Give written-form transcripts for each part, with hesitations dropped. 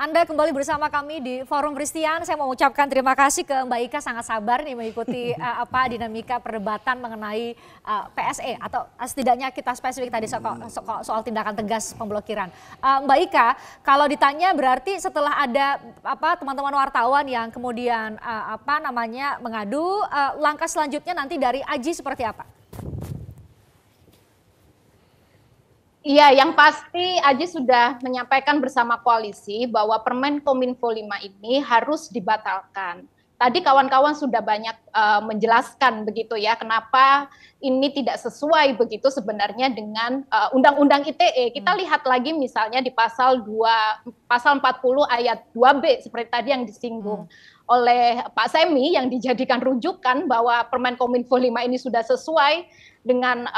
Anda kembali bersama kami di Forum Christian. Saya mau ucapkan terima kasih ke Mbak Ika, sangat sabar nih mengikuti dinamika perdebatan mengenai PSE atau setidaknya kita spesifik tadi soal tindakan tegas pemblokiran. Mbak Ika, kalau ditanya berarti setelah ada teman-teman wartawan yang kemudian mengadu, langkah selanjutnya nanti dari Aji seperti apa? Iya, yang pasti Aji sudah menyampaikan bersama koalisi bahwa Permen Kominfo 5 ini harus dibatalkan. Tadi kawan-kawan sudah banyak menjelaskan begitu ya, kenapa ini tidak sesuai begitu sebenarnya dengan Undang-Undang ITE. Kita lihat lagi misalnya di pasal 40 ayat 2B seperti tadi yang disinggung oleh Pak Semi yang dijadikan rujukan bahwa Permen Kominfo 5 ini sudah sesuai dengan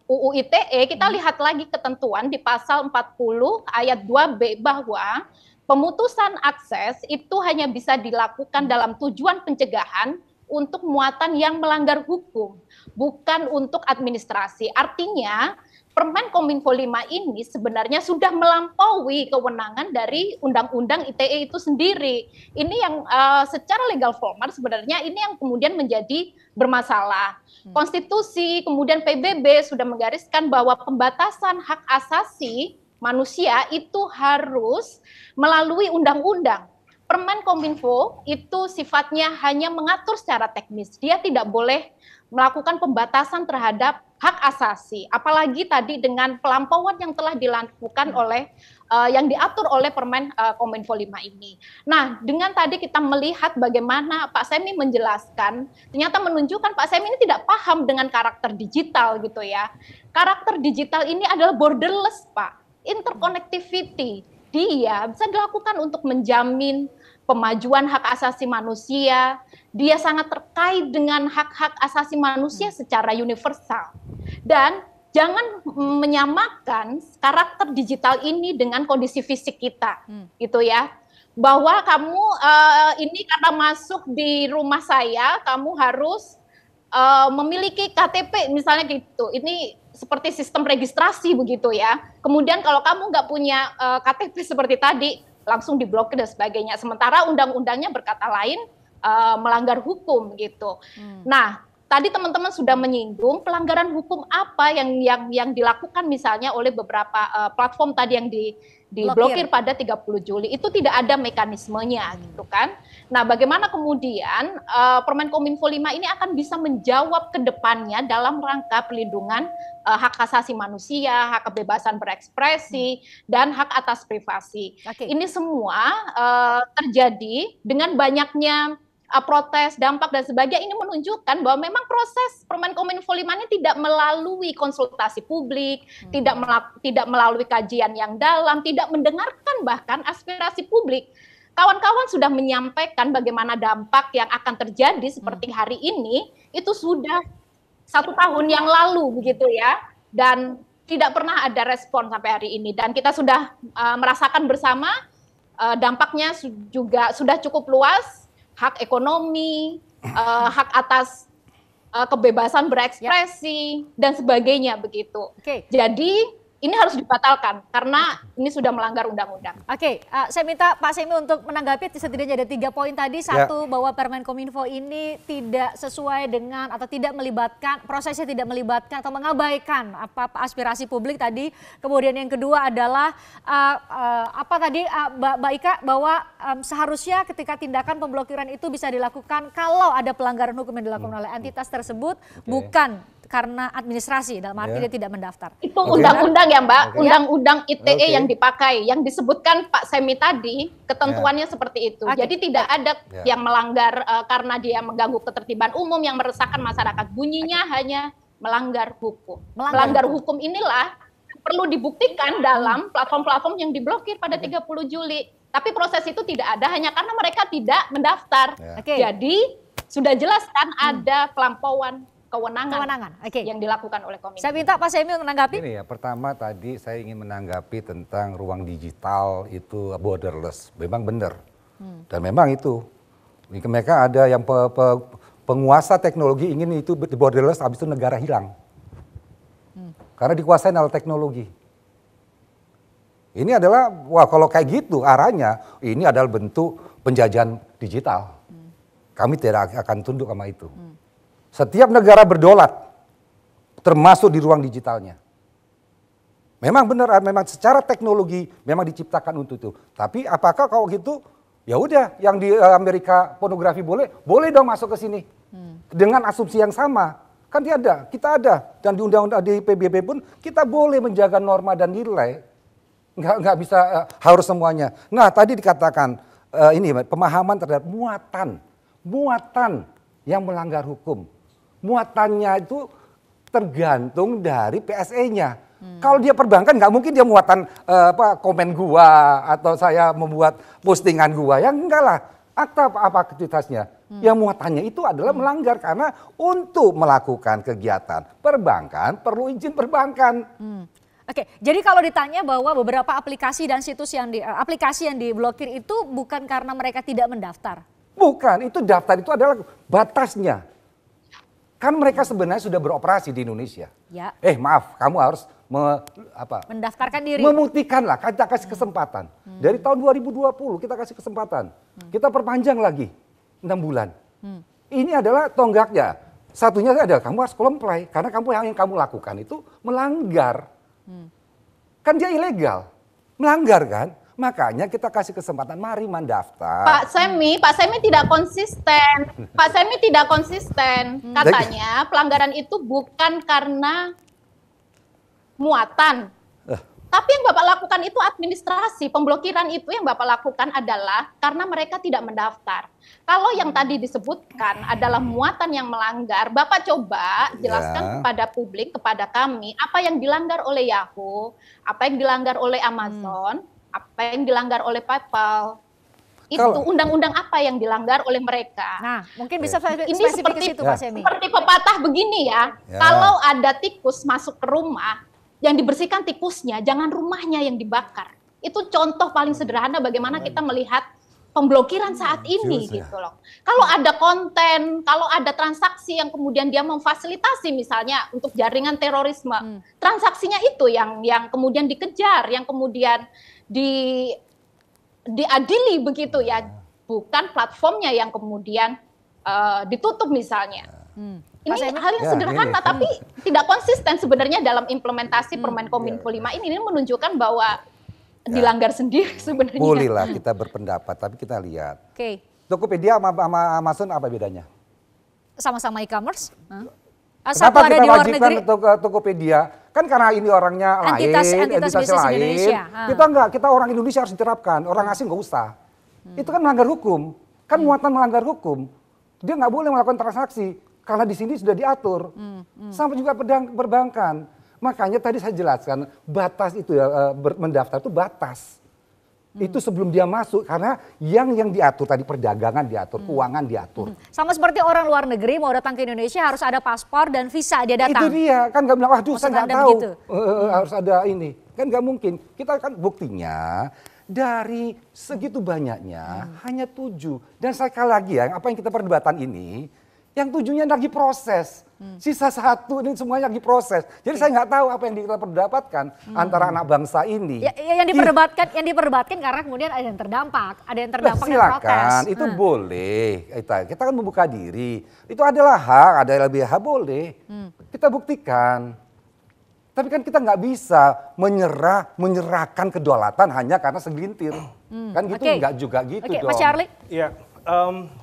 UU ITE. Kita lihat lagi ketentuan di pasal 40 ayat 2B bahwa pemutusan akses itu hanya bisa dilakukan dalam tujuan pencegahan untuk muatan yang melanggar hukum, bukan untuk administrasi. Artinya Permen Kominfo 5 ini sebenarnya sudah melampaui kewenangan dari Undang-Undang ITE itu sendiri. Ini yang secara legal formal sebenarnya ini yang kemudian menjadi bermasalah. Konstitusi, kemudian PBB sudah menggariskan bahwa pembatasan hak asasi manusia itu harus melalui undang-undang. Permen Kominfo itu sifatnya hanya mengatur secara teknis. Dia tidak boleh melakukan pembatasan terhadap hak asasi, apalagi tadi dengan pelampauan yang telah dilakukan oleh yang diatur oleh Permen Kominfo 5 ini. Nah, dengan tadi kita melihat bagaimana Pak Semi menjelaskan, ternyata menunjukkan Pak Semi ini tidak paham dengan karakter digital gitu ya. Karakter digital ini adalah borderless, Pak. Interconnectivity, dia bisa dilakukan untuk menjamin pemajuan hak asasi manusia. Dia sangat terkait dengan hak-hak asasi manusia secara universal. Dan jangan menyamakan karakter digital ini dengan kondisi fisik kita, gitu ya. Bahwa kamu ini karena masuk di rumah saya, kamu harus memiliki KTP misalnya gitu. Ini seperti sistem registrasi begitu ya. Kemudian kalau kamu nggak punya KTP seperti tadi, langsung diblokir dan sebagainya. Sementara undang-undangnya berkata lain, melanggar hukum gitu. Nah, tadi teman-teman sudah menyinggung pelanggaran hukum apa yang dilakukan misalnya oleh beberapa platform tadi yang diblokir pada 30 Juli. Itu tidak ada mekanismenya gitu kan. Nah, bagaimana kemudian Permen Kominfo 5 ini akan bisa menjawab ke depannya dalam rangka pelindungan hak asasi manusia, hak kebebasan berekspresi, dan hak atas privasi. Ini semua terjadi dengan banyaknya protes, dampak, dan sebagainya. Ini menunjukkan bahwa memang proses Permen Kominfo 5 ini tidak melalui konsultasi publik, tidak melalui kajian yang dalam, tidak mendengarkan bahkan aspirasi publik. Kawan-kawan sudah menyampaikan bagaimana dampak yang akan terjadi seperti hari ini, itu sudah 1 tahun yang lalu begitu ya, dan tidak pernah ada respon sampai hari ini. Dan kita sudah merasakan bersama dampaknya juga sudah cukup luas, hak ekonomi, hak atas kebebasan berekspresi, dan sebagainya begitu. Jadi ini harus dibatalkan karena ini sudah melanggar undang-undang. Saya minta Pak Semi untuk menanggapi setidaknya ada 3 poin tadi. Satu, bahwa Permen Kominfo ini tidak sesuai dengan atau tidak melibatkan, prosesnya tidak melibatkan atau mengabaikan aspirasi publik tadi. Kemudian yang kedua adalah Mbak Ika, bahwa seharusnya ketika tindakan pemblokiran itu bisa dilakukan kalau ada pelanggaran hukum yang dilakukan oleh entitas tersebut, bukan karena administrasi, dalam arti dia tidak mendaftar. Itu undang-undang ya Mbak, undang-undang ITE yang dipakai, yang disebutkan Pak Semi tadi, ketentuannya seperti itu. Jadi tidak ada yang melanggar karena dia mengganggu ketertiban umum yang meresahkan masyarakat. Bunyinya hanya melanggar hukum. Melanggar hukum inilah perlu dibuktikan dalam platform-platform yang diblokir pada 30 Juli. Tapi proses itu tidak ada hanya karena mereka tidak mendaftar. Jadi sudah jelas kan ada pelampauan kewenangan yang dilakukan oleh komisi. Saya minta Pak Semi untuk menanggapi. Ini ya, pertama tadi saya ingin menanggapi tentang ruang digital itu borderless. Memang benar. Dan memang itu. Mereka ada yang penguasa teknologi ingin itu borderless, habis itu negara hilang. Karena dikuasai oleh teknologi. Ini adalah, wah kalau kayak gitu arahnya, ini adalah bentuk penjajahan digital. Kami tidak akan tunduk sama itu. Setiap negara berdolat, termasuk di ruang digitalnya. Memang benar, memang secara teknologi memang diciptakan untuk itu. Tapi apakah kalau gitu, ya udah yang di Amerika pornografi boleh dong masuk ke sini. Dengan asumsi yang sama. Kan kita ada. Dan di undang-undang di PBB pun kita boleh menjaga norma dan nilai. Nggak bisa harus semuanya. Nah tadi dikatakan ini pemahaman terhadap muatan yang melanggar hukum. Muatannya itu tergantung dari PSE-nya. Kalau dia perbankan nggak mungkin dia muatan komen gua atau saya membuat postingan gua, ya enggak lah. Akta apa aktivitasnya? Yang muatannya itu adalah melanggar karena untuk melakukan kegiatan perbankan perlu izin perbankan. Oke, jadi kalau ditanya bahwa beberapa aplikasi dan situs aplikasi yang diblokir itu bukan karena mereka tidak mendaftar? Bukan, itu daftar itu adalah batasnya. Kan mereka sebenarnya sudah beroperasi di Indonesia. Ya. Maaf, kamu harus mendaftarkan diri. Membuktikan lah, kita kasih kesempatan. Dari tahun 2020 kita kasih kesempatan. Kita perpanjang lagi 6 bulan. Ini adalah tonggaknya. Satunya adalah kamu harus comply karena yang kamu lakukan itu melanggar. Kan dia ilegal, melanggar kan? Makanya kita kasih kesempatan, mari mendaftar. Pak Semi tidak konsisten. Pak Semi tidak konsisten. Katanya pelanggaran itu bukan karena muatan. Tapi yang Bapak lakukan itu administrasi. Pemblokiran itu yang Bapak lakukan adalah karena mereka tidak mendaftar. Kalau yang tadi disebutkan adalah muatan yang melanggar, Bapak coba jelaskan kepada publik, kepada kami, apa yang dilanggar oleh Yahoo, apa yang dilanggar oleh Amazon, apa yang dilanggar oleh PayPal. Itu undang-undang apa yang dilanggar oleh mereka. Nah, mungkin bisa ini spesifik ke situ, Pak Semi. Seperti pepatah begini ya. Kalau ada tikus masuk ke rumah, yang dibersihkan tikusnya, jangan rumahnya yang dibakar. Itu contoh paling sederhana bagaimana kita melihat pemblokiran saat ini gitu loh. Kalau ada konten, kalau ada transaksi yang kemudian dia memfasilitasi misalnya untuk jaringan terorisme, transaksinya itu yang kemudian dikejar, yang kemudian diadili begitu ya, bukan platformnya yang kemudian ditutup misalnya. Ini hal yang sederhana tapi tidak konsisten sebenarnya dalam implementasi Permen Kominfo 5 ini menunjukkan bahwa dilanggar sendiri sebenarnya. Bolehlah kita berpendapat, tapi kita lihat. Tokopedia sama Amazon apa bedanya? Sama-sama e-commerce. Kenapa kita wajibkan Tokopedia? Kan karena ini orangnya entitas lain. Kita orang Indonesia harus diterapkan, orang asing nggak usah. Itu kan melanggar hukum, kan muatan melanggar hukum. Dia nggak boleh melakukan transaksi karena di sini sudah diatur. Sampai juga perbankan. Makanya tadi saya jelaskan batas itu ya, mendaftar itu batas. Itu sebelum dia masuk karena yang diatur tadi perdagangan diatur, keuangan diatur. Sama seperti orang luar negeri mau datang ke Indonesia harus ada paspor dan visa dia datang. Itu dia, kan nggak bilang, waduh saya nggak tahu harus ada ini. Kan nggak mungkin. Kita kan buktinya dari segitu banyaknya hanya 7. Dan sekali lagi ya, apa yang kita perdebatan ini, yang 7-nya lagi proses. Sisa 1 ini semuanya lagi proses. Jadi saya nggak tahu apa yang kita perdapatkan antara anak bangsa ini. Yang diperdebatkan karena kemudian ada yang terdampak dan protes. Itu boleh. Kita kan membuka diri. Itu adalah hak, ada yang lebih hak boleh. Kita buktikan. Tapi kan kita nggak bisa menyerahkan kedaulatan hanya karena segelintir. Kan gitu nggak juga gitu dong. Mas Charlie? Iya,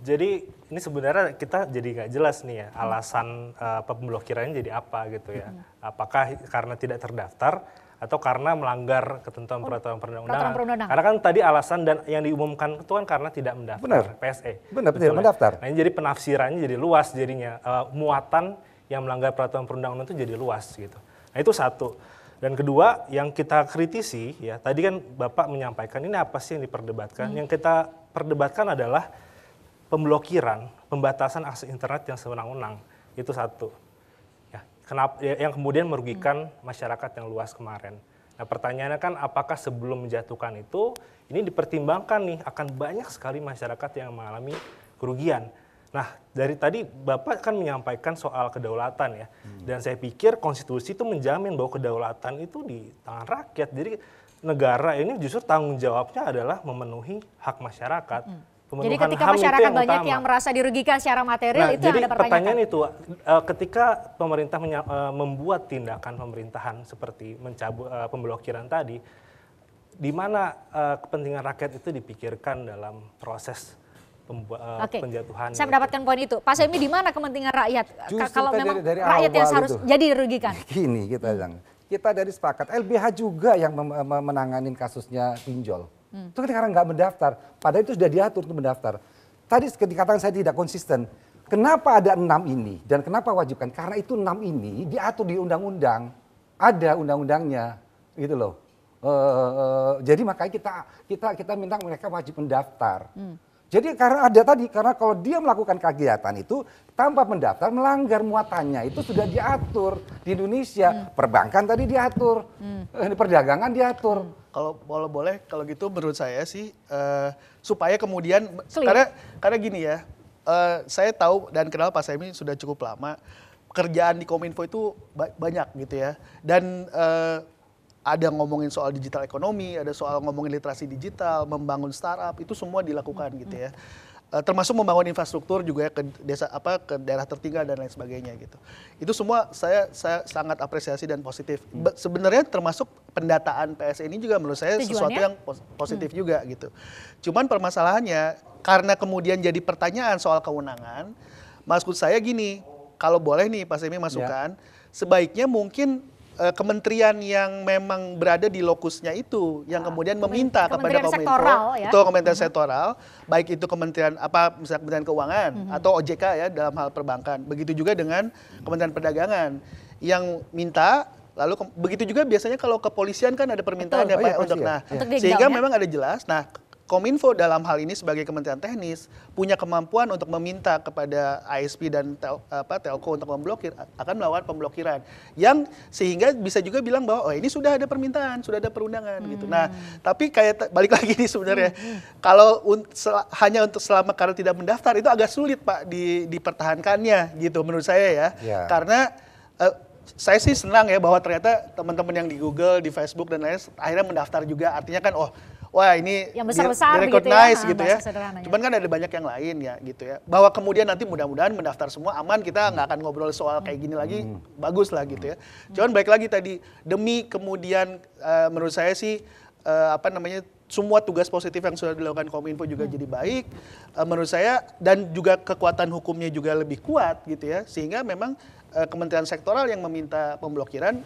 jadi ini sebenarnya kita jadi nggak jelas nih ya alasan pemblokirannya jadi apa gitu ya. Apakah karena tidak terdaftar atau karena melanggar ketentuan peraturan perundang-undangan. Karena kan tadi alasan dan yang diumumkan itu kan karena tidak mendaftar PSE. Benar, tidak mendaftar. Nah ini jadi penafsirannya jadi luas jadinya. Muatan yang melanggar peraturan perundang-undangan itu jadi luas gitu. Nah itu satu. Dan kedua yang kita kritisi ya tadi kan Bapak menyampaikan ini apa sih yang diperdebatkan. Yang kita perdebatkan adalah pemblokiran, pembatasan akses internet yang sewenang-wenang. Itu satu. Ya, yang kemudian merugikan masyarakat yang luas kemarin. Nah pertanyaannya kan apakah sebelum menjatuhkan itu, ini dipertimbangkan nih akan banyak sekali masyarakat yang mengalami kerugian. Nah, dari tadi Bapak kan menyampaikan soal kedaulatan ya. Dan saya pikir konstitusi itu menjamin bahwa kedaulatan itu di tangan rakyat. Jadi negara ini justru tanggung jawabnya adalah memenuhi hak masyarakat. Jadi ketika HAM itu masyarakat yang banyak utama. yang merasa dirugikan secara material, Nah, itu jadi yang Anda pertanyakan. pertanyaan itu, ketika pemerintah membuat tindakan pemerintahan seperti mencabut pemblokiran tadi, di mana kepentingan rakyat itu dipikirkan dalam proses penjatuhan. Saya mendapatkan poin itu. Pak Semi, di mana kepentingan rakyat? Justru Kalau memang dari rakyat yang awal harus itu. jadi dirugikan. Gini kita bilang, kita dari sepakat LBH juga yang menanganin kasusnya pinjol. Itu kan karena nggak mendaftar, padahal itu sudah diatur untuk mendaftar. Tadi dikatakan saya tidak konsisten. Kenapa ada 6 ini dan kenapa wajibkan? Karena itu 6 ini diatur di undang-undang, ada undang-undangnya, gitu loh. Jadi makanya kita minta mereka wajib mendaftar. Jadi karena ada tadi, karena kalau dia melakukan kegiatan itu tanpa mendaftar melanggar muatannya itu sudah diatur di Indonesia. Perbankan tadi diatur, perdagangan diatur. Kalau boleh, kalau gitu menurut saya sih supaya kemudian karena gini ya, saya tahu dan kenal Pak Semi sudah cukup lama. Pekerjaan di Kominfo itu banyak gitu ya, dan ada ngomongin soal digital ekonomi, ada soal ngomongin literasi digital, membangun startup, itu semua dilakukan gitu ya. Termasuk membangun infrastruktur juga ya ke desa ke daerah tertinggal dan lain sebagainya gitu. Itu semua saya sangat apresiasi dan positif. Sebenarnya termasuk pendataan PSE ini juga menurut saya sesuatu yang positif juga gitu. Cuman permasalahannya karena kemudian jadi pertanyaan soal kewenangan, maksud saya gini, kalau boleh nih Pak Semi masukkan, sebaiknya mungkin kementerian yang memang berada di lokusnya itu yang kemudian meminta kepada Kominfo, itu kementerian sektoral, baik itu kementerian misalnya Kementerian Keuangan atau OJK ya dalam hal perbankan. Begitu juga dengan Kementerian Perdagangan yang minta, lalu begitu juga biasanya kalau kepolisian kan ada permintaan ya Pak untuk sehingga memang ada jelas. Nah, Kominfo dalam hal ini sebagai kementerian teknis punya kemampuan untuk meminta kepada ISP dan telco untuk memblokir, akan melakukan pemblokiran yang sehingga bisa juga bilang bahwa ini sudah ada permintaan, sudah ada perundangan gitu. Nah, tapi kayak balik lagi nih sebenarnya kalau hanya untuk selama karena tidak mendaftar itu agak sulit Pak dipertahankannya gitu menurut saya ya. Karena saya sih senang ya bahwa ternyata teman-teman yang di Google, di Facebook dan lain akhirnya mendaftar juga, artinya kan wah ini yang besar-besar di-recognize gitu ya. Cuman kan ada banyak yang lain ya gitu ya. Bahwa kemudian nanti mudah-mudahan mendaftar semua aman, kita nggak akan ngobrol soal kayak gini lagi, bagus lah gitu ya. Cuman baik lagi tadi, demi kemudian menurut saya sih semua tugas positif yang sudah dilakukan Kominfo juga jadi baik menurut saya, dan juga kekuatan hukumnya juga lebih kuat gitu ya, sehingga memang kementerian sektoral yang meminta pemblokiran,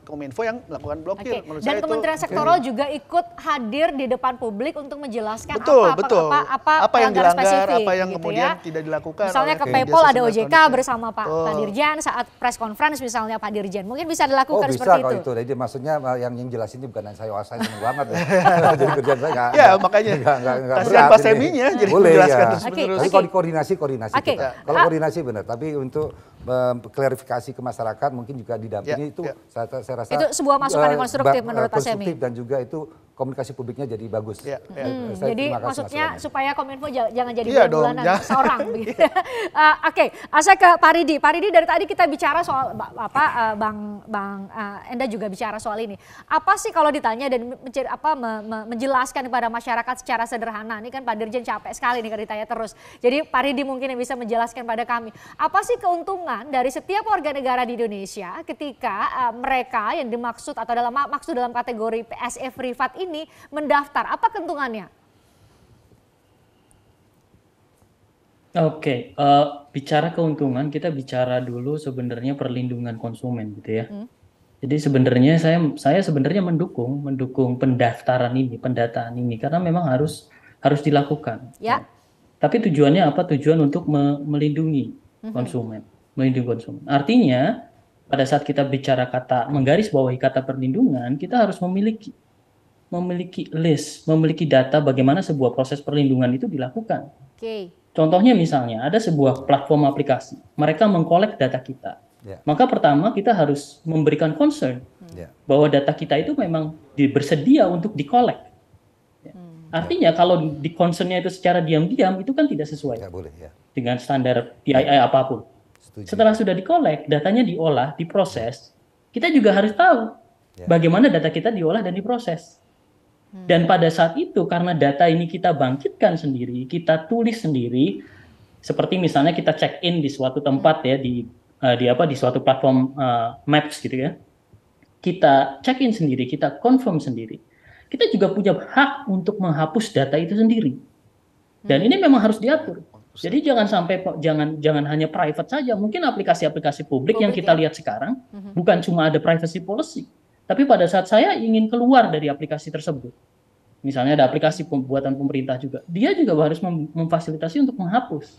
Kominfo yang melakukan blokir. Dan kementerian sektoral juga ikut hadir di depan publik untuk menjelaskan apa yang dilanggar, spesifik, apa yang gitu kemudian ya. tidak dilakukan. Misalnya ke PayPal ada OJK bersama Pak Dirjen saat press conference misalnya Pak Dirjen, mungkin bisa dilakukan seperti itu. Bisa kalau itu. Jadi maksudnya yang jelasin ini bukan saya seneng banget ya. Jadi kerjaan saya nggak. Ya makanya kasihan Pak Seminya jadi menjelaskan terus-menerus. Tapi kalau koordinasi kita. Kalau koordinasi benar, tapi untuk klarifikasi ke masyarakat mungkin juga didampingi itu saya rasa itu sebuah masukan yang konstruktif menurut Pak Semi. Dan juga itu komunikasi publiknya jadi bagus. Jadi maksudnya supaya Kominfo jangan jadi bulan-bulanan seorang begitu. Oke, saya ke Pak Ridi. Pak Ridi, dari tadi kita bicara soal Bang Enda juga bicara soal ini. Apa sih kalau ditanya dan menjelaskan kepada masyarakat secara sederhana, ini kan Pak Dirjen capek sekali nih kalau ditanya terus. Jadi Pak Ridi mungkin yang bisa menjelaskan pada kami. Apa sih keuntungan dari setiap warga negara di Indonesia ketika mereka yang dimaksud atau dalam kategori PSE privat ini mendaftar, apa keuntungannya? Oke, bicara keuntungan kita bicara dulu sebenarnya perlindungan konsumen gitu ya. Jadi sebenarnya saya sebenarnya mendukung pendaftaran ini, pendataan ini karena memang harus dilakukan. Ya. Tapi tujuannya apa? Tujuan untuk melindungi konsumen. Melindungi konsumen. Artinya pada saat kita bicara menggarisbawahi kata perlindungan, kita harus memiliki list, memiliki data bagaimana sebuah proses perlindungan itu dilakukan. Contohnya misalnya ada sebuah platform aplikasi, mereka mengkolek data kita. Maka pertama kita harus memberikan concern bahwa data kita itu memang bersedia untuk dikolek. Artinya kalau di concern-nya itu secara diam-diam itu kan tidak sesuai Nggak boleh ya. dengan standar PII apapun. Setuju. Setelah sudah dikolek, datanya diolah, diproses, kita juga harus tahu Ya. bagaimana data kita diolah dan diproses. Dan pada saat itu karena data ini kita bangkitkan sendiri, kita tulis sendiri, seperti misalnya kita check in di suatu tempat ya di suatu platform Maps gitu ya. Kita check in sendiri, kita confirm sendiri. Kita juga punya hak untuk menghapus data itu sendiri. Dan ini memang harus diatur. Jadi jangan sampai jangan hanya private saja. Mungkin aplikasi-aplikasi publik yang kita lihat sekarang bukan cuma ada privacy policy, tapi pada saat saya ingin keluar dari aplikasi tersebut, misalnya ada aplikasi buatan pemerintah juga, dia juga harus memfasilitasi untuk menghapus,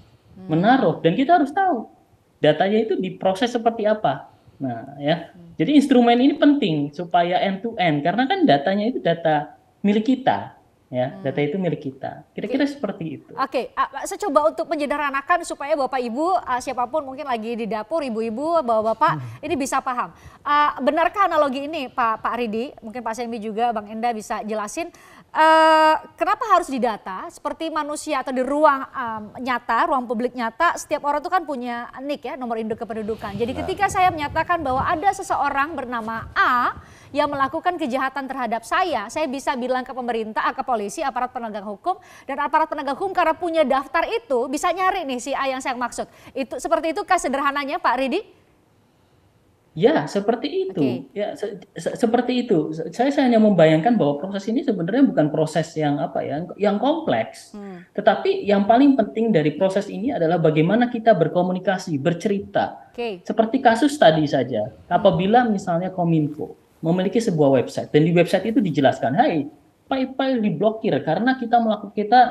menaruh, dan kita harus tahu datanya itu diproses seperti apa. Nah, ya. Jadi instrumen ini penting supaya end to end, karena kan datanya itu data milik kita. Ya, data itu milik kita. Kira-kira seperti itu. Oke, saya coba untuk menyederhanakan supaya Bapak Ibu, siapapun mungkin lagi di dapur, ibu-ibu, bapak-bapak, ini bisa paham. Benarkah analogi ini Pak Ridi, mungkin Pak Sembi juga, Bang Enda bisa jelasin, kenapa harus didata seperti manusia atau di ruang nyata, ruang publik nyata, setiap orang itu kan punya NIK ya, nomor induk kependudukan. Jadi ketika saya menyatakan bahwa ada seseorang bernama A yang melakukan kejahatan terhadap saya bisa bilang ke pemerintah, ke polisi, aparat penegak hukum, dan aparat penegak hukum karena punya daftar itu bisa nyari nih si A yang saya maksud. Itu seperti itu kah sederhananya Pak Ridi? Ya, seperti itu. Okay. Ya, seperti itu. Saya hanya membayangkan bahwa proses ini sebenarnya bukan proses yang yang kompleks. Tetapi yang paling penting dari proses ini adalah bagaimana kita berkomunikasi, bercerita. Okay. Seperti kasus tadi saja. Apabila misalnya Kominfo memiliki sebuah website dan di website itu dijelaskan, "Hai, file diblokir karena kita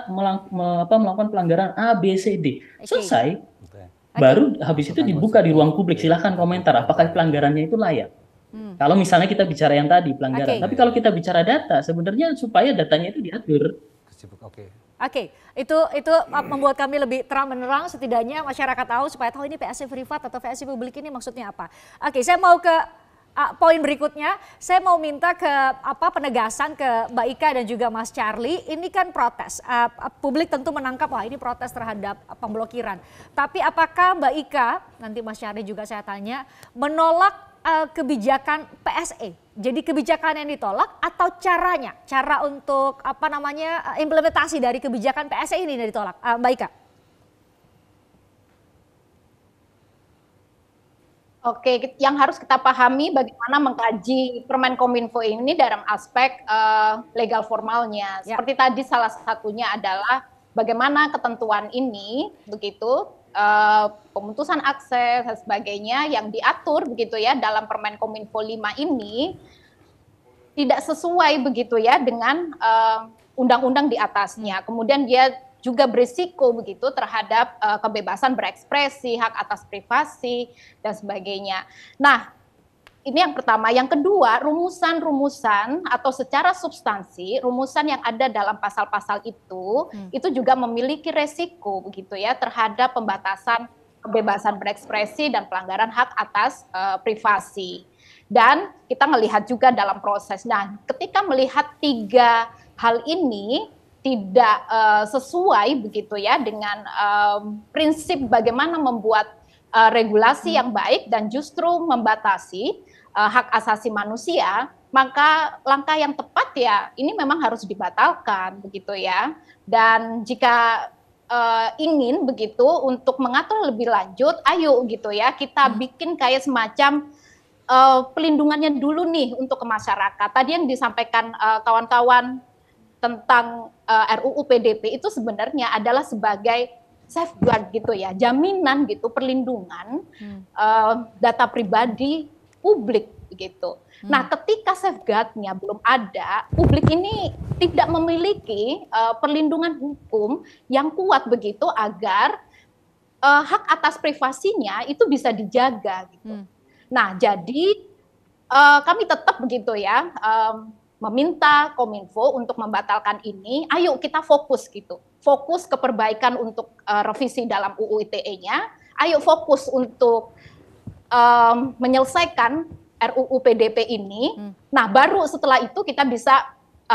melakukan pelanggaran A, B, C, D." Selesai. Baru habis itu dibuka di ruang publik, silahkan komentar apakah pelanggarannya itu layak. Kalau misalnya kita bicara yang tadi pelanggaran, tapi kalau kita bicara data, sebenarnya supaya datanya itu diatur. Oke, itu membuat kami lebih terang menerang, setidaknya masyarakat tahu supaya tahu ini PSC privat atau PSC publik ini maksudnya apa. Oke, saya mau ke poin berikutnya, saya mau minta ke penegasan ke Mbak Ika dan juga Mas Charlie. Ini kan protes, publik tentu menangkap wah ini protes terhadap pemblokiran. Tapi apakah Mbak Ika, nanti Mas Charlie juga saya tanya, menolak kebijakan PSE? Jadi kebijakan yang ditolak atau caranya, cara untuk implementasi dari kebijakan PSE ini yang ditolak, Mbak Ika? Oke, yang harus kita pahami bagaimana mengkaji Permen Kominfo ini dalam aspek legal formalnya. Seperti tadi salah satunya adalah bagaimana ketentuan ini begitu pemutusan akses dan sebagainya yang diatur begitu ya dalam Permen Kominfo 5 ini tidak sesuai begitu ya dengan undang-undang di atasnya. Kemudian dia juga berisiko begitu terhadap kebebasan berekspresi, hak atas privasi dan sebagainya. Nah, ini yang pertama. Yang kedua, rumusan-rumusan atau secara substansi, rumusan yang ada dalam pasal-pasal itu juga memiliki resiko begitu ya terhadap pembatasan kebebasan berekspresi dan pelanggaran hak atas privasi. Dan kita melihat juga dalam proses. Nah, ketika melihat tiga hal ini tidak sesuai begitu ya dengan prinsip bagaimana membuat regulasi yang baik dan justru membatasi hak asasi manusia, maka langkah yang tepat ya ini memang harus dibatalkan begitu ya. Dan jika ingin begitu untuk mengatur lebih lanjut, ayo gitu ya kita bikin kayak semacam pelindungannya dulu nih untuk ke masyarakat. Tadi yang disampaikan kawan-kawan tentang RUU PDP itu sebenarnya adalah sebagai safeguard gitu ya, jaminan gitu perlindungan data pribadi publik begitu. Nah, ketika safeguardnya belum ada, publik ini tidak memiliki perlindungan hukum yang kuat begitu agar hak atas privasinya itu bisa dijaga gitu. Nah, jadi kami tetap begitu ya meminta Kominfo untuk membatalkan ini. Ayo kita fokus gitu, fokus ke perbaikan untuk revisi dalam UU ITE-nya. Ayo fokus untuk menyelesaikan RUU PDP ini. Nah, baru setelah itu kita bisa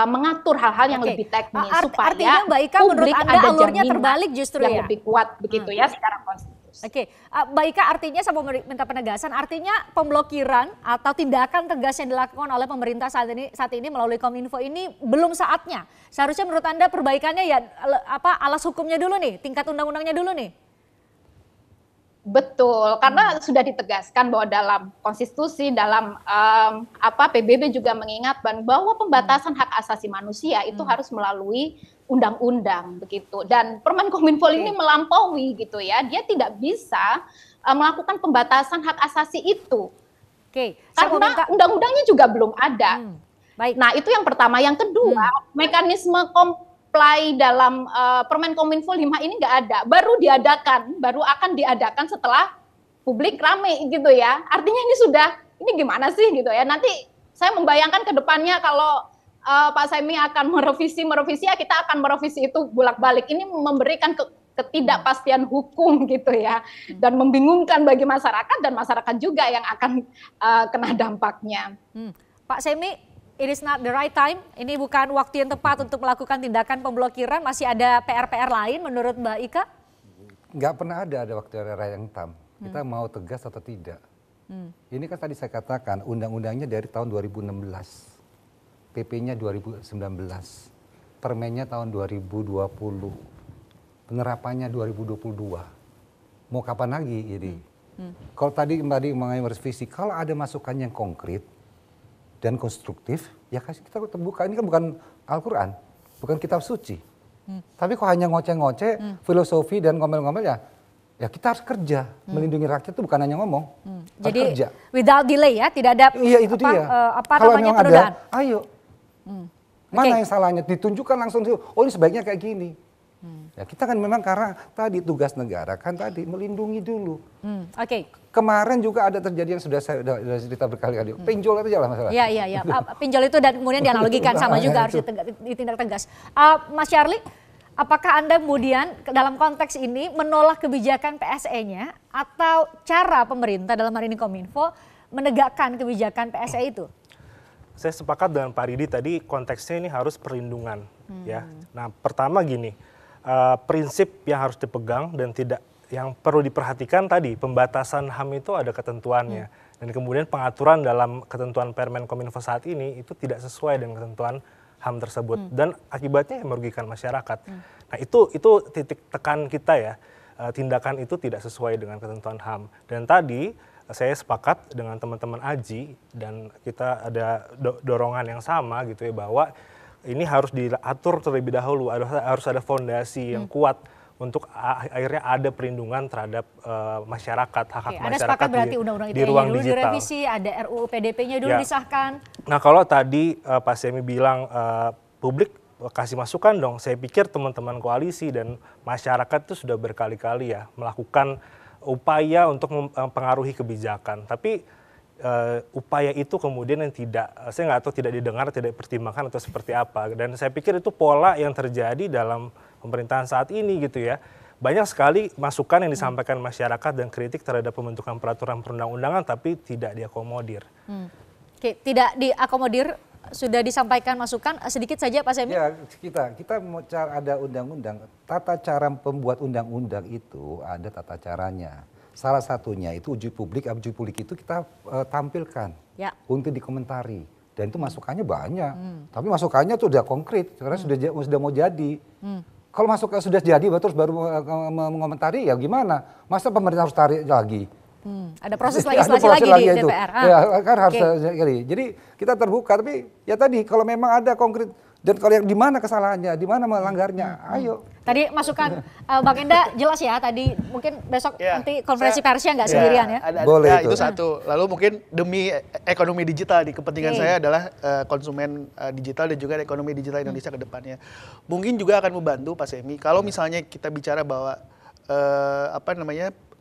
mengatur hal-hal yang Oke. lebih teknis Artinya supaya Mbak Ika, menurut publik Anda ada alurnya jaminan terbalik justru yang ya? lebih kuat begitu ya secara konstitusi. Oke, Mbak Ika, artinya saya mau minta penegasan, artinya pemblokiran atau tindakan tegas yang dilakukan oleh pemerintah saat ini melalui Kominfo ini belum saatnya. Seharusnya menurut Anda perbaikannya ya alas hukumnya dulu nih, tingkat undang-undangnya dulu nih. Betul, karena sudah ditegaskan bahwa dalam konstitusi, dalam PBB juga mengingatkan bahwa pembatasan hak asasi manusia itu harus melalui undang-undang begitu. Dan Permen Kominfo ini melampaui gitu ya, dia tidak bisa melakukan pembatasan hak asasi itu. Oke, karena undang-undangnya juga belum ada. Baik. Nah itu yang pertama, yang kedua mekanisme comply dalam Permen Kominfo 5 ini nggak ada, baru akan diadakan setelah publik rame gitu ya. Artinya ini gimana sih gitu ya. Nanti saya membayangkan ke depannya kalau Pak Saimi akan merevisi ya, kita akan merevisi itu bolak-balik. Ini memberikan ketidakpastian hukum gitu ya, dan membingungkan bagi masyarakat, dan masyarakat juga yang akan kena dampaknya. Pak Saimi, it is not the right time. Ini bukan waktu yang tepat untuk melakukan tindakan pemblokiran. Masih ada PR-PR lain menurut Mbak Ika? Nggak pernah ada waktu yang tam. Kita mau tegas atau tidak. Ini kan tadi saya katakan undang-undangnya dari tahun 2016. PP-nya 2019. Permennya tahun 2020. Penerapannya 2022. Mau kapan lagi ini? Kalau tadi Mbak mengenai revisi, kalau ada masukan yang konkret dan konstruktif, ya kasih kita terbuka. Ini kan bukan Al-Quran, bukan kitab suci. Tapi kok hanya ngoceh-ngoceh, filosofi dan ngomel-ngomel ya kita harus kerja. Melindungi rakyat itu bukan hanya ngomong, harus Jadi kerja. without delay ya, tidak ada Iya itu dia. Kalau memang penundaan. ada, ayo. Mana yang salahnya? Ditunjukkan langsung, oh ini sebaiknya kayak gini. Ya kita kan memang karena tadi tugas negara kan tadi melindungi dulu. Oke. Kemarin juga ada terjadi yang sudah saya cerita berkali-kali. Pinjol itu jalan masalah. Iya. Pinjol itu dan kemudian dianalogikan sama juga harus ditindak tegas. Mas Charlie, apakah Anda kemudian dalam konteks ini menolak kebijakan PSE-nya atau cara pemerintah dalam hal ini Kominfo menegakkan kebijakan PSE itu? Saya sepakat dengan Pak Ridi tadi, konteksnya ini harus perlindungan. Ya. Nah pertama gini, prinsip yang harus dipegang dan yang perlu diperhatikan tadi, pembatasan HAM itu ada ketentuannya. Dan kemudian pengaturan dalam ketentuan Permen Kominfo saat ini itu tidak sesuai dengan ketentuan HAM tersebut. Dan akibatnya merugikan masyarakat. Nah itu titik tekan kita ya, tindakan itu tidak sesuai dengan ketentuan HAM. Dan tadi saya sepakat dengan teman-teman AJI dan kita ada dorongan yang sama gitu ya, bahwa ini harus diatur terlebih dahulu, harus ada fondasi yang kuat untuk akhirnya ada perlindungan terhadap masyarakat, hak-hak masyarakat ada sepakat berarti undang-undang di ruang dulu digital. direvisi, ada RUU PDP-nya dulu disahkan. Nah kalau tadi Pak Semi bilang publik kasih masukan dong, saya pikir teman-teman koalisi dan masyarakat itu sudah berkali-kali ya melakukan upaya untuk mempengaruhi kebijakan. Tapi upaya itu kemudian yang saya nggak tahu tidak didengar, tidak dipertimbangkan atau seperti apa. Dan saya pikir itu pola yang terjadi dalam pemerintahan saat ini gitu ya. Banyak sekali masukan yang disampaikan masyarakat dan kritik terhadap pembentukan peraturan perundang-undangan tapi tidak diakomodir. Oke, tidak diakomodir, sudah disampaikan masukan, sedikit saja Pak Semi. Ya kita mau ada undang-undang, tata cara pembuat undang-undang itu ada tata caranya. Salah satunya itu uji publik itu kita tampilkan untuk dikomentari. Dan itu masukannya banyak, tapi masukannya tuh udah konkret, karena sudah mau jadi. Kalau masukan sudah jadi, terus baru mengomentari ya gimana? Masa pemerintah harus tarik lagi? Ada proses legislasi lagi di DPR. Ya kan harus jadi kita terbuka, tapi ya tadi kalau memang ada konkret dan kalau yang di mana kesalahannya, di mana melanggarnya, ayo. Tadi masukan Bang Enda jelas ya, tadi mungkin besok nanti konferensi persnya nggak sendirian ya. Boleh itu satu. Lalu mungkin demi ekonomi digital, kepentingan saya adalah konsumen digital dan juga ekonomi digital Indonesia ke depannya. Mungkin juga akan membantu Pak Semi kalau misalnya kita bicara bahwa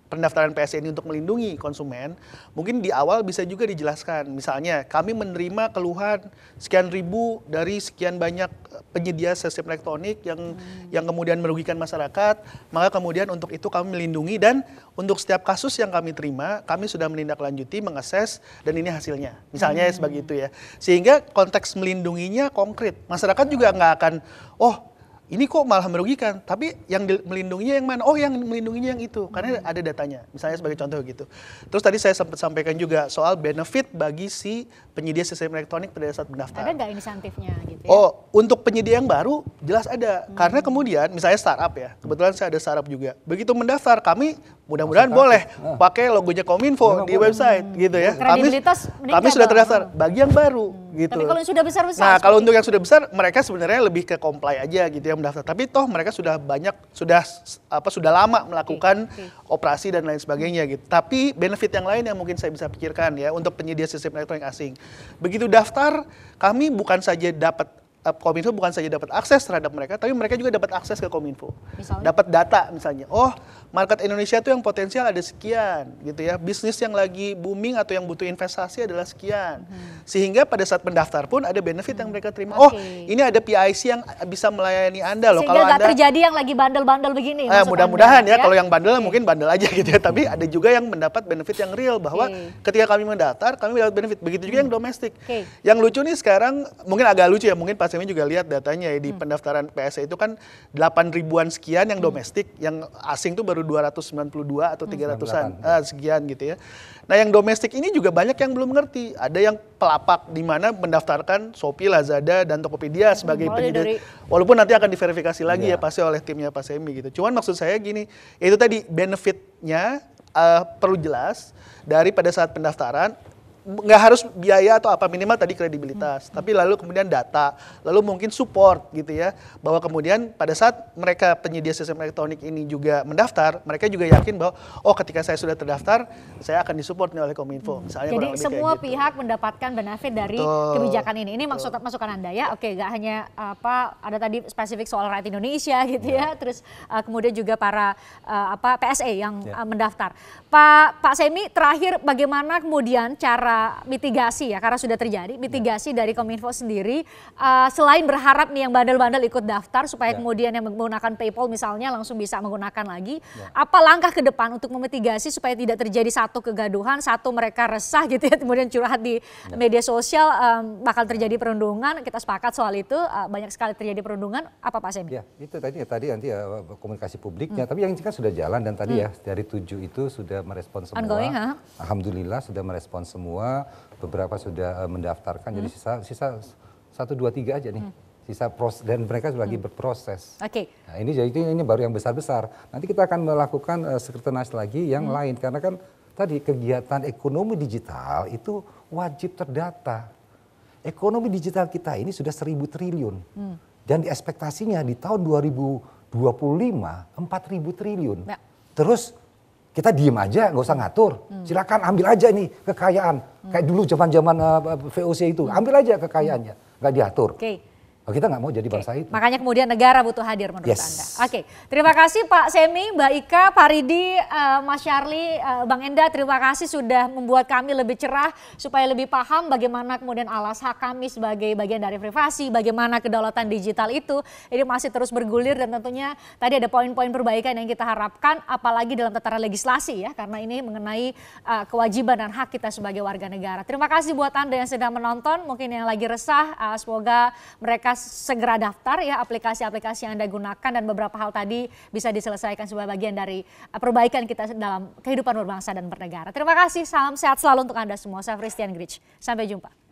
pendaftaran PSE ini untuk melindungi konsumen, mungkin di awal bisa juga dijelaskan. Misalnya, kami menerima keluhan sekian ribu dari sekian banyak penyedia sistem elektronik yang kemudian merugikan masyarakat, maka kemudian untuk itu kami melindungi, dan untuk setiap kasus yang kami terima, kami sudah menindaklanjuti, mengakses, dan ini hasilnya. Misalnya sebagai itu ya. Sehingga konteks melindunginya konkret. Masyarakat juga nggak akan, oh ini kok malah merugikan, tapi yang melindunginya yang mana? Oh yang melindunginya yang itu, karena ada datanya. Misalnya sebagai contoh gitu. Terus tadi saya sempat sampaikan juga soal benefit bagi si penyedia sistem elektronik pada saat mendaftar. Ada nggak insentifnya gitu ya? Oh, untuk penyedia yang baru jelas ada. Karena kemudian misalnya startup ya, kebetulan saya ada startup juga. Begitu mendaftar, kami mudah-mudahan boleh pakai logonya Kominfo di website gitu ya. Kredibilitas Kami sudah terdaftar bagi yang baru gitu. Tapi kalau yang sudah besar-besar? Nah, kalau untuk yang sudah besar, mereka sebenarnya lebih ke comply aja gitu ya mendaftar. Tapi toh mereka sudah banyak, sudah lama melakukan operasi dan lain sebagainya gitu. Tapi benefit yang lain yang mungkin saya bisa pikirkan ya untuk penyedia sistem elektronik asing. Begitu daftar, kami bukan saja dapat Kominfo bukan saja dapat akses terhadap mereka, tapi mereka juga dapat akses ke Kominfo. Dapat data misalnya. Oh, market Indonesia itu yang potensial ada sekian gitu ya. Bisnis yang lagi booming atau yang butuh investasi adalah sekian. Sehingga pada saat mendaftar pun ada benefit yang mereka terima. Oh, ini ada PIC yang bisa melayani Anda loh. Sehingga nggak terjadi yang lagi bandel-bandel begini. Mudah-mudahan ya, kalau yang bandel mungkin bandel aja gitu ya. Tapi ada juga yang mendapat benefit yang real, bahwa ketika kami mendaftar, kami dapat benefit. Begitu juga yang domestik. Yang lucu nih sekarang, mungkin agak lucu ya, mungkin Pak Semi juga lihat datanya ya, di pendaftaran PSE itu kan 8 ribuan sekian yang domestik, yang asing tuh baru 292 atau 300-an sekian gitu ya. Nah yang domestik ini juga banyak yang belum ngerti. Ada yang pelapak di mana mendaftarkan Shopee, Lazada, dan Tokopedia sebagai penyedia. Walaupun nanti akan diverifikasi lagi ya pasti oleh timnya Pak Semi gitu. Cuman maksud saya gini, itu tadi benefitnya perlu jelas dari pada saat pendaftaran. Nggak harus biaya atau apa, minimal tadi kredibilitas, tapi lalu kemudian data, lalu mungkin support gitu ya, bahwa kemudian pada saat mereka penyedia sistem elektronik ini juga mendaftar, mereka juga yakin bahwa oh ketika saya sudah terdaftar, saya akan disupport nih oleh Kominfo. Misalnya jadi semua gitu. Pihak mendapatkan benefit dari kebijakan ini. Ini masukan Anda ya, oke, nggak hanya ada tadi spesifik soal rakyat Indonesia gitu ya, terus kemudian juga para PSE yang mendaftar. Pak Semi, terakhir bagaimana kemudian cara mitigasi ya, karena sudah terjadi mitigasi dari Kominfo sendiri, selain berharap nih yang bandel-bandel ikut daftar supaya kemudian yang menggunakan PayPal misalnya langsung bisa menggunakan lagi, apa langkah ke depan untuk memitigasi supaya tidak terjadi satu kegaduhan, satu mereka resah gitu ya, kemudian curhat di media sosial, bakal terjadi perundungan, kita sepakat soal itu, banyak sekali terjadi perundungan, apa Pak Semi? Ya itu tadi nanti ya komunikasi publiknya, tapi yang kan sudah jalan, dan tadi ya dari 7 itu sudah merespon semua. Ongoing, Alhamdulillah sudah merespon semua. Beberapa sudah mendaftarkan, jadi sisa 1, 2, 3 aja nih. Sisa proses, dan mereka lagi berproses. Nah, ini baru yang besar-besar. Nanti kita akan melakukan sekretariat lagi yang lain, karena kan tadi kegiatan ekonomi digital itu wajib terdata. Ekonomi digital kita ini sudah 1.000 triliun. Dan di ekspektasinya di tahun 2025 4.000 triliun. Terus kita diem aja, nggak usah ngatur. Silakan ambil aja nih kekayaan. Kayak dulu zaman-zaman VOC itu, ambil aja kekayaannya, nggak diatur. Kita nggak mau jadi bangsa itu. Makanya kemudian negara butuh hadir menurut Anda. Terima kasih Pak Semi, Mbak Ika, Pak Ridi, Mas Syarli, Bang Enda, terima kasih sudah membuat kami lebih cerah supaya lebih paham bagaimana kemudian alas hak kami sebagai bagian dari privasi, bagaimana kedaulatan digital itu. Ini masih terus bergulir, dan tentunya tadi ada poin-poin perbaikan yang kita harapkan, apalagi dalam tataran legislasi ya, karena ini mengenai kewajiban dan hak kita sebagai warga negara. Terima kasih buat Anda yang sedang menonton, mungkin yang lagi resah, semoga mereka segera daftar ya aplikasi-aplikasi yang Anda gunakan, dan beberapa hal tadi bisa diselesaikan sebagai bagian dari perbaikan kita dalam kehidupan berbangsa dan bernegara. Terima kasih, salam sehat selalu untuk Anda semua. Saya Christian Grich, sampai jumpa.